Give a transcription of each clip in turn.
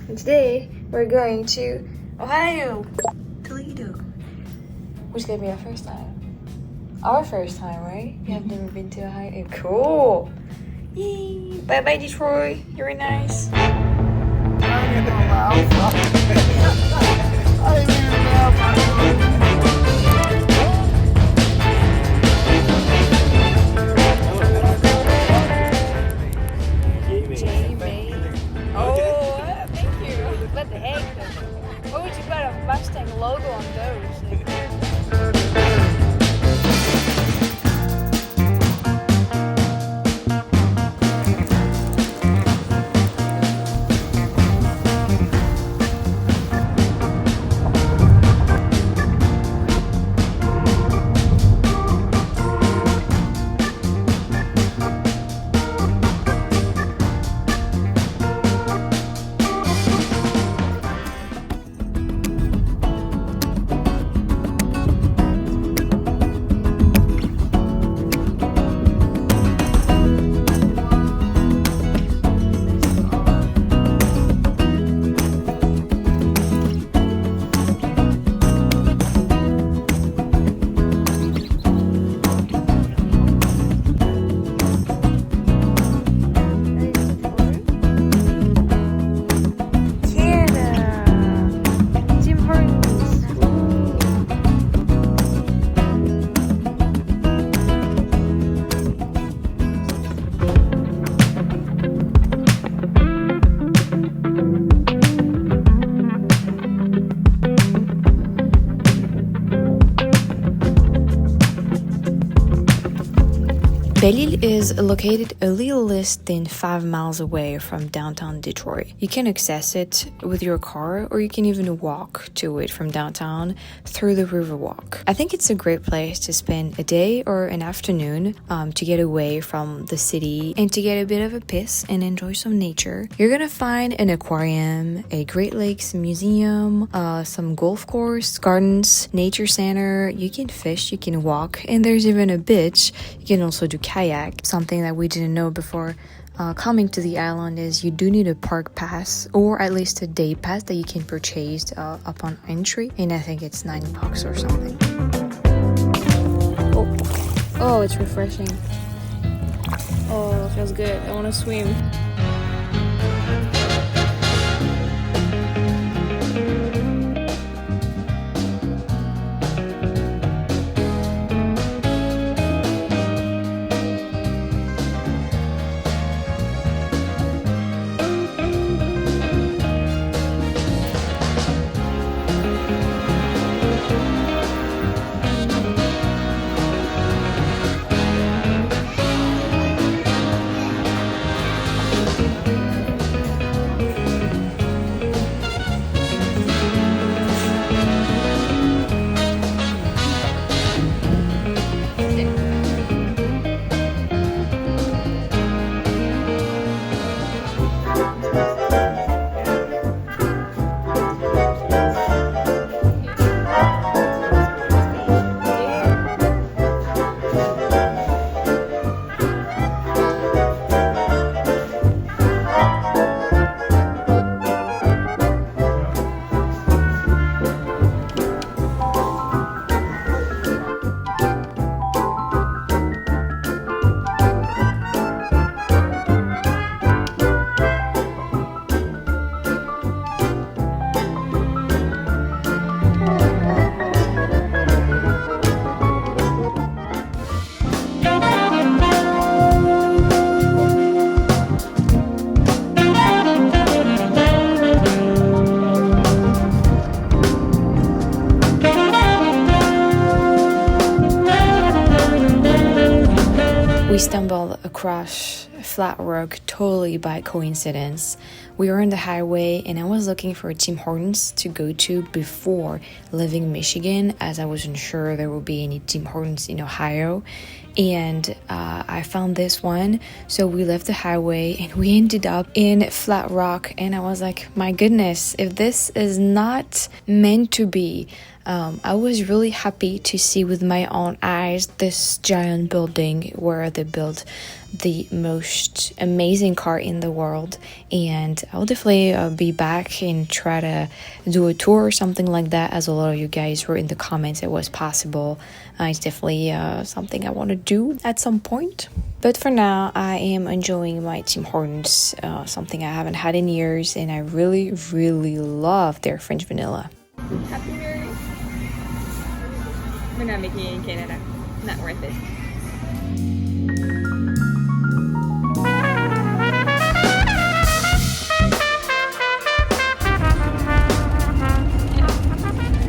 And today we're going to Ohio, Toledo, which is gonna be our first time. Our first time, right? You have never been to Ohio? Cool. Yay! Bye bye, Detroit. You're nice. What the heck? Why would you put a Mustang logo on those? Belle is located a little less than 5 miles away from downtown Detroit. You can access it with your car, or you can even walk to it from downtown through the Riverwalk. I think it's a great place to spend a day or an afternoon to get away from the city and to get a bit of a piss and enjoy some nature. You're gonna find an aquarium, a Great Lakes museum, some golf course, gardens, nature center. You can fish, you can walk, and there's even a beach. You can also do kayak. Something that we didn't know before coming to the island is you do need a park pass, or at least a day pass that you can purchase upon entry, and I think it's $9 or something. Oh, it's refreshing. Oh, it feels good. I want to swim. We stumbled across Flatrock totally by coincidence. We were on the highway and I was looking for a Tim Hortons to go to before leaving Michigan, as I wasn't sure there would be any Tim Hortons in Ohio. And I found this one, so we left the highway and we ended up in Flatrock, and I was like, my goodness, if this is not meant to be. I was really happy to see with my own eyes this giant building where they built the most amazing car in the world, and I'll definitely be back and try to do a tour or something like that, as a lot of you guys were in the comments it was possible. It's definitely something I want to do at some point. But for now, I am enjoying my Tim Hortons, something I haven't had in years, and I really, really love their French vanilla. Happy New Year! We're not making it in Canada. Not worth it.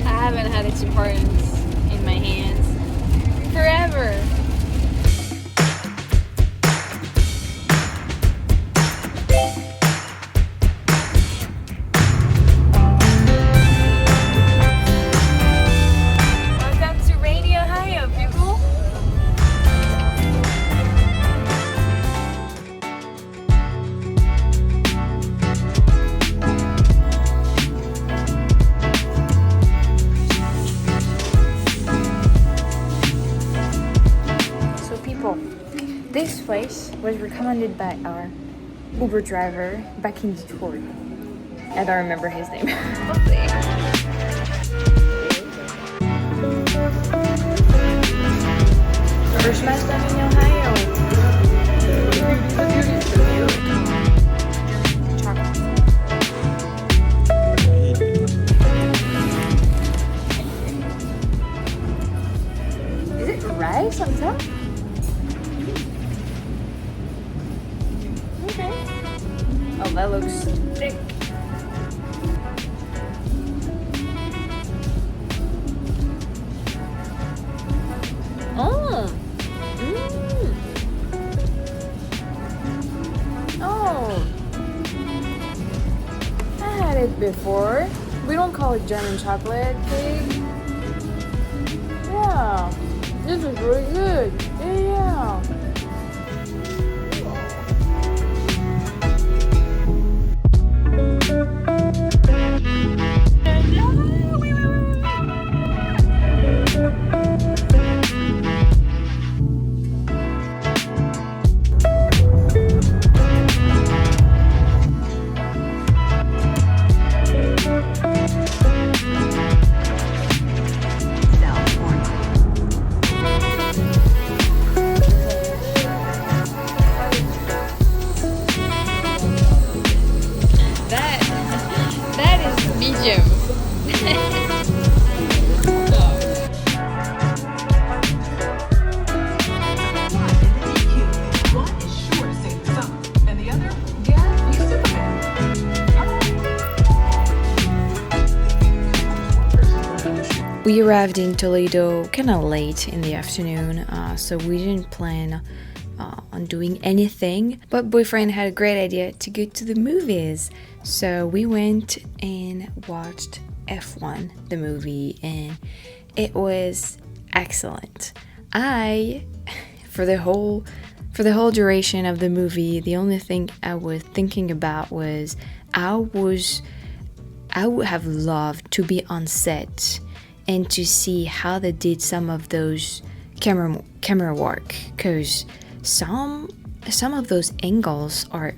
I haven't had a Tim Hortons in my hands forever. This place was recommended by our Uber driver back in Detroit. I don't remember his name. First my time in Ohio. Is it rice on top? Oh, that looks thick. Oh. Oh. I had it before. We don't call it German chocolate cake. Yeah. This is really good. Yeah. We arrived in Toledo kind of late in the afternoon, so we didn't plan on doing anything. But boyfriend had a great idea to go to the movies, so we went and watched F1, the movie, and it was excellent. For the whole duration of the movie, the only thing I was thinking about was I would have loved to be on set and to see how they did some of those camera work, because some of those angles are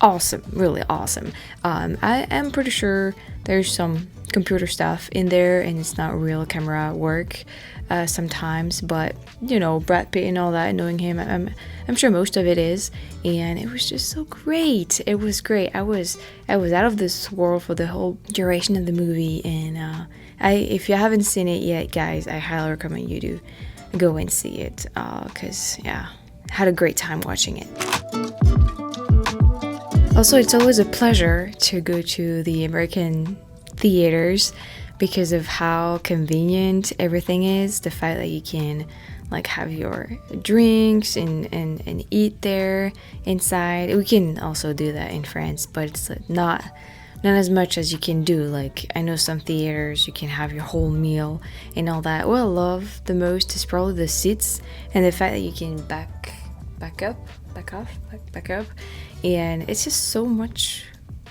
awesome, really awesome. I am pretty sure there's some computer stuff in there and it's not real camera work sometimes, but you know, Brad Pitt and all that, knowing him, I'm sure most of it is, and it was just so great. It was great. I was out of this world for the whole duration of the movie, and if you haven't seen it yet, guys, I highly recommend you to go and see it, because yeah, I had a great time watching it. Also, it's always a pleasure to go to the American theaters because of how convenient everything is. The fact that you can like have your drinks and eat there inside. We can also do that in France, but it's not as much as you can do. Like, I know some theaters you can have your whole meal and all that. What I love the most is probably the seats and the fact that you can back up, and it's just so much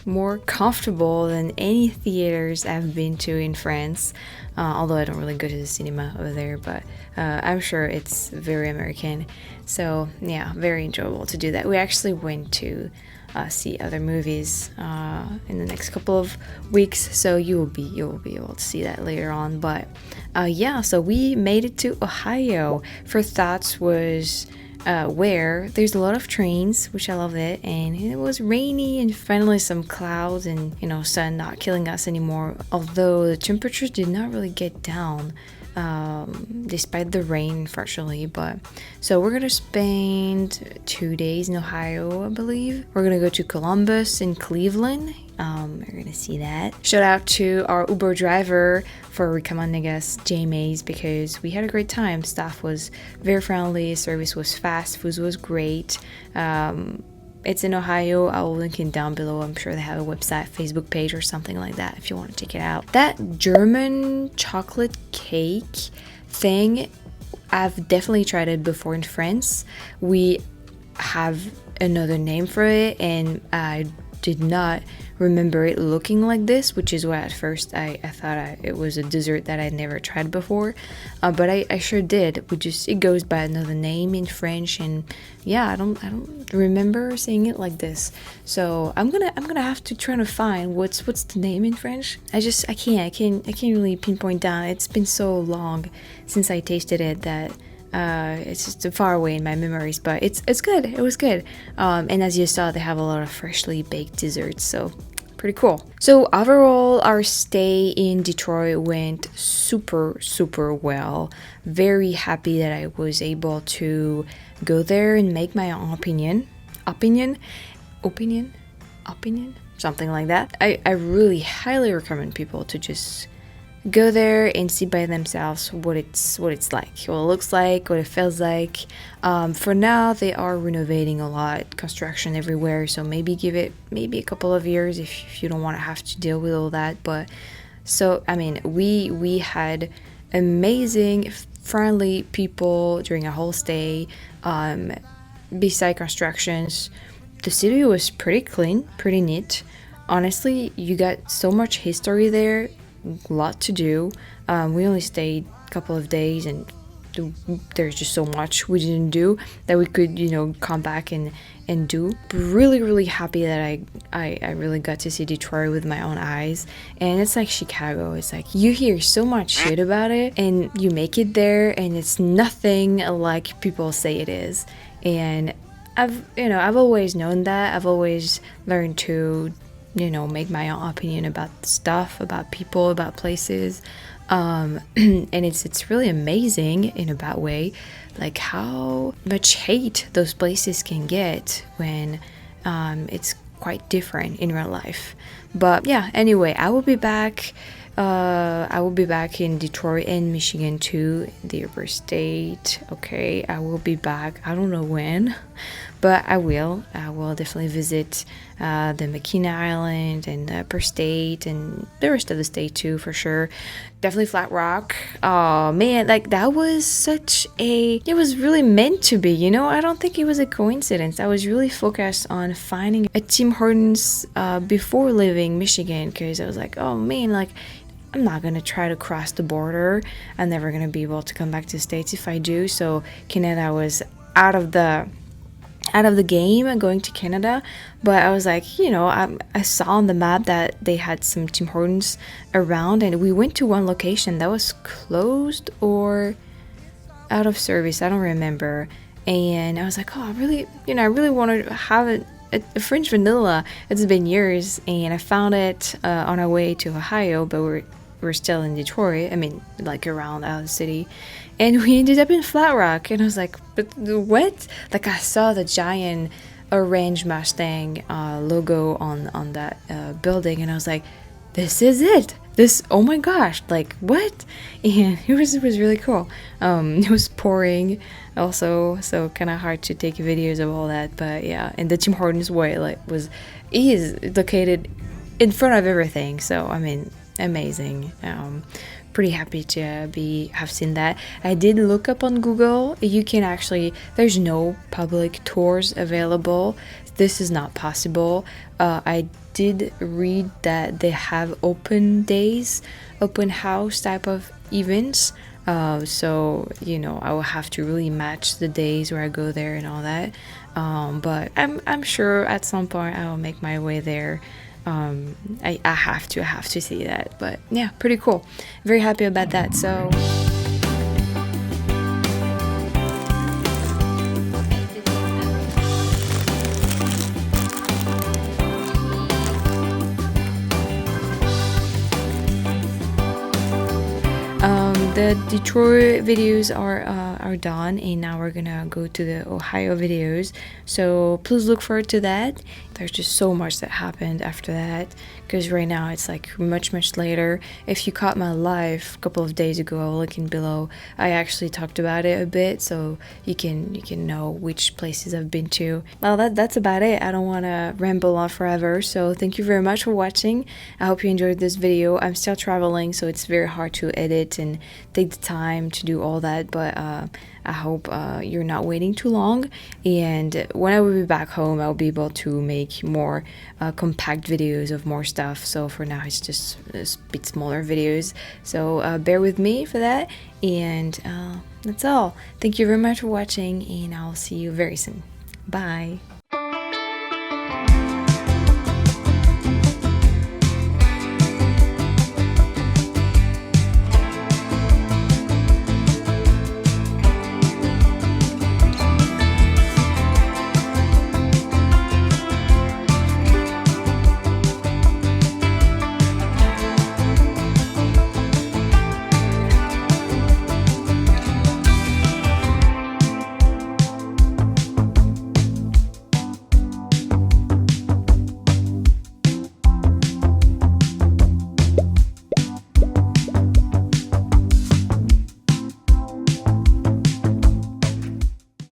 more comfortable than any theaters I've been to in France, although I don't really go to the cinema over there, but I'm sure it's very American. So yeah, very enjoyable to do that. We actually went to see other movies in the next couple of weeks, so you'll be able to see that later on. But yeah, so we made it to Ohio. First thoughts was where there's a lot of trains, which I love it, and it was rainy and finally some clouds and, you know, sun not killing us anymore, although the temperatures did not really get down despite the rain, unfortunately. But so we're gonna spend 2 days in Ohio, I believe. We're gonna go to Columbus and Cleveland. You're gonna see that. Shout out to our Uber driver for recommending us JMA's, because we had a great time. Staff was very friendly, service was fast, food was great. It's in Ohio. I'll link it down below. I'm sure they have a website, Facebook page or something like that if you want to check it out. That German chocolate cake thing, I've definitely tried it before in France. We have another name for it, and I did not remember it looking like this, which is why at first I thought it was a dessert that I'd never tried before, but I sure did. It goes by another name in French, and yeah, I don't remember seeing it like this. So I'm gonna have to try to find what's the name in French. I can't really pinpoint down. It's been so long since I tasted it that it's just far away in my memories, but it's good. It was good. And as you saw, they have a lot of freshly baked desserts, so pretty cool. So overall, our stay in Detroit went super well. Very happy that I was able to go there and make my own opinion, something like that. I really highly recommend people to just go there and see by themselves what it's like, what it looks like, what it feels like. For now, they are renovating a lot, construction everywhere, so maybe give it a couple of years if you don't want to have to deal with all that. But so I mean, we had amazing friendly people during our whole stay. Beside constructions, the city was pretty clean, pretty neat. Honestly, you got so much history there, a lot to do. We only stayed a couple of days, and there's just so much we didn't do that we could, you know, come back and do. Really happy that I really got to see Detroit with my own eyes. And it's like Chicago. It's like you hear so much shit about it, and you make it there, and it's nothing like people say it is. And I've always known that. I've always learned to, you know, make my own opinion about stuff, about people, about places. And it's really amazing in a bad way, like how much hate those places can get when it's quite different in real life. But yeah, anyway, I will be back in Detroit and Michigan too, the upper state. Okay, I will be back. I don't know when, but I will definitely visit the Coney Island and the upper state and the rest of the state too, for sure. Definitely Flatrock. Oh man, like that was it was really meant to be, you know. I don't think it was a coincidence. I was really focused on finding a Tim Hortons before leaving Michigan, because I was like, oh man, like I'm not gonna try to cross the border. I'm never gonna be able to come back to the States if I do. So Canada was out of the game and going to Canada. But I was like, you know, I saw on the map that they had some Tim Hortons around, and we went to one location that was closed or out of service, I don't remember. And I was like, oh, I really want to have a French vanilla. It's been years, and I found it on our way to Ohio, but we're still in Detroit. I mean, like around out of the city, and we ended up in Flatrock. And I was like, but what? Like I saw the giant orange Mustang logo on that building, and I was like, this is it. Oh my gosh, like what? And it was really cool. It was pouring also, so kind of hard to take videos of all that. But yeah, and the Tim Hortons way is located in front of everything. So I mean, amazing. Pretty happy to have seen that. I did look up on Google. You can actually, there's no public tours available. This is not possible. I did read that they have open days, open house type of events, So you know, I will have to really match the days where I go there and all that. But I'm sure at some point I will make my way there. I have to see that. But yeah, pretty cool. Very happy about that. So the Detroit videos are done, and now we're gonna go to the Ohio videos, so please look forward to that. There's just so much that happened after that, because right now it's like much later. If you caught my live a couple of days ago, I'll link in below. I actually talked about it a bit, so you can know which places I've been to. Well, that's about it. I don't want to ramble on forever, so thank you very much for watching. I hope you enjoyed this video. I'm still traveling, so it's very hard to edit and take the time to do all that, but I hope you're not waiting too long, and when I will be back home, I'll be able to make more compact videos of more stuff. So for now, it's just a bit smaller videos, so bear with me for that, and that's all. Thank you very much for watching, and I'll see you very soon. Bye.